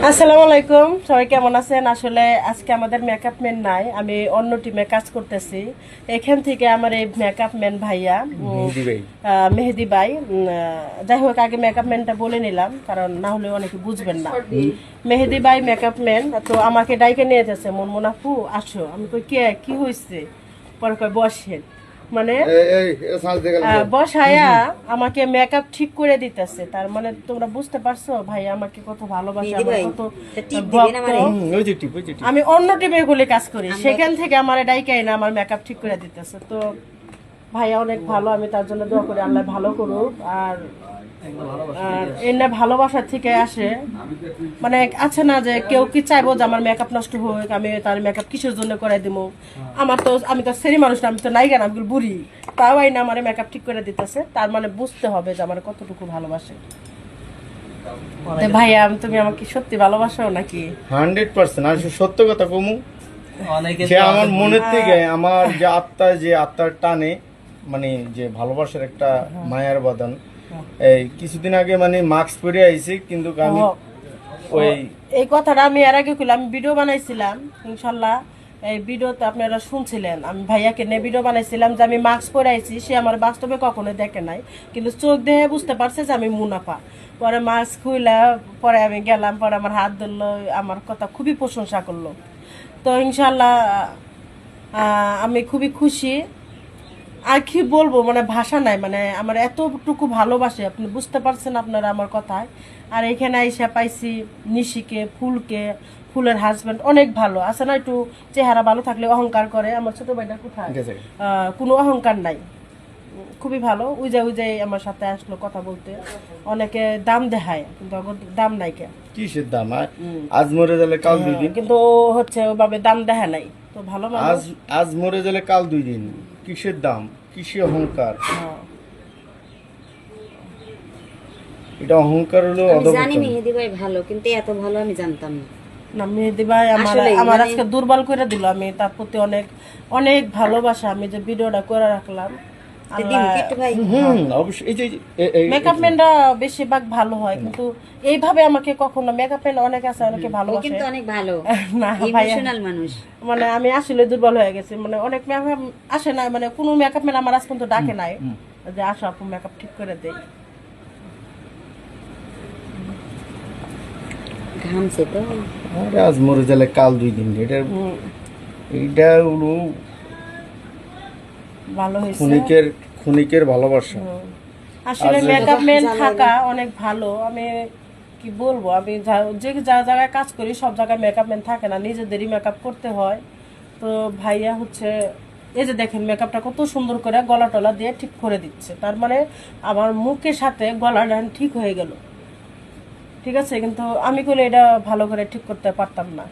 আসসালামু আলাইকুম, সবাই কেমন আছেন? আসলে আজকে আমাদের মেকআপ ম্যান নাই, আমি অন্য টিমে কাজ করতেছি। এখান থেকে আমার এই মেকআপ ম্যান ভাইয়া মেহেদি ভাই, যাই হোক আগে মেকআপ ম্যানটা বলে নিলাম, কারণ না হলে অনেকে বুঝবেন না। মেহেদি ভাই মেকআপ ম্যান তো আমাকে ডাইকে নিয়ে যাচ্ছে, মন আপু আসো। আমি কই কে, কি হয়েছে? পরে কয় বসেন, মানে বসায়া আমাকে মেকআপ ঠিক করে দিতেছে। তার মানে তোমরা বুঝতে পারছো ভাই আমাকে কত ভালোবাসে, আমার কত ভক্ত। আমি অন্য টিমে গুলি কাজ করি, সেখান থেকে আমার ডাইকাই না আমার মেকআপ ঠিক করে দিতেছে। তো ভাইয়া অনেক ভালো, আমি তার জন্য দোয়া করি আল্লাহ ভালো করুক। আর এনে ভালোবাসার থেকে আসে, মানে আছে না যে কেউ কি চাইবো যে আমার মেকআপ নষ্ট হোক, আমি তার মেকআপ কিসের জন্য করে দিব? আমি তো সেরি মানুষ না, আমি তো নাইগা না, আমি বুড়ি, তাও আইনা আমার মেকআপ ঠিক করে দিতেছে। তার মানে বুঝতে হবে যে আমার কতটুকু ভালোবাসে। ভাইয়া তুমি আমাকে সত্যি ভালোবাসো নাকি? 100%। আর সত্য কথা কমু, যে আমার মনের থেকে আমার যে আত্মার টানে, মানে যে ভালোবাসার একটা মায়ার বাঁধন। এই কিছুদিন আগে মানে মাস্ক পরে আইছি, কিন্তু আমি এই কথাটা আমি এর আগে কইলাম, আমি ভিডিও বানাইছিলাম ইনশাল্লাহ। এই ভিডিওতে আপনারা শুনছিলেন, আমি ভাইয়াকে নিয়ে ভিডিও বানাইছিলাম যে আমি মাস্ক পরে আইছি। সে আমার বাস্তবে কখনো দেখে নাই, কিন্তু চোখ দেখে বুঝতে পারছে যে আমি মুনাফা। পরে মাস্ক খুইলা পরে আমি গেলাম, পরে আমার হাত ধরলো, আমার কথা খুবই প্রশংসা করলো। তো ইনশাল্লাহ আমি খুবই খুশি। আর কি বলবো, মানে ভাষা নাই, মানে আমার এতটুকু ভালোবাসে, আপনি বুঝতে পারছেন আপনারা আমার কথায়। আর এখানে আইসা পাইছি নিশিকে, ফুলের হাজবেন্ড অনেক ভালো আছে না, একটু চেহারা ভালো থাকলে অহংকার করে। আমার ছোট ভাইটা কোথায়, কোনো অহংকার নাই, খুবই ভালো। উইজাই আমার সাথে আসলো কথা বলতে। অনেকে দাম দেখায়, কিন্তু দাম নাই। কে কিসের দাম? আজ মরে গেলে কাল 2 দিন, কিন্তু হচ্ছে ওভাবে দাম দেখা নাই। তো ভালো আজ মরে গেলে কাল 2 দিন, কিসের দাম, কিসের অহংকার? এটা অহংকার হলো। জানি মেহেদি ভাই ভালো, কিন্তু এত ভালো আমি জানতাম না। না, মেহেদি ভাই আমার আজকে দুর্বল করে দিল। আমি তার প্রতি অনেক অনেক ভালোবাসা, আমি যে ভিডিওটা করে রাখলাম। মেকআপ ম্যানরা বেশিরভাগ ভালো হয়, কিন্তু এইভাবে আমাকে কখনো মেকআপ ম্যান অনেক আছে, অনেকে ভালোবাসে, কিন্তু অনেক ভালো না ইমোশনাল মানুষ। মানে আমি আসলে দুর্বল হয়ে গেছি, মানে অনেক মেকআপ আসে না, মানে কোনো মেকআপ ম্যান আমার আজ পর্যন্ত ডাকে নাই যে আসো আপু মেকআপ ঠিক করে দেই। ঘামছে তো। আরে আজ মরে গেলে কাল 2 দিন, এটা হলো ভালো হয়েছে, ক্ষণিকের ভালোবাসা। আসলে মেকআপ ম্যান থাকা অনেক ভালো। আমি কি বলবো, আমি যে যা জায়গায় কাজ করি সব জায়গায় মেকআপ ম্যান থাকে না, নিজেদেরই মেকআপ করতে হয়। তো ভাইয়া হচ্ছে এই যে দেখেন মেকআপটা কত সুন্দর করে গলা টলা দিয়ে ঠিক করে দিচ্ছে। তার মানে আমার মুখের সাথে গলাটা ঠিক হয়ে গেল, ঠিক আছে। কিন্তু আমি করলে এটা ভালো করে ঠিক করতে পারতাম না।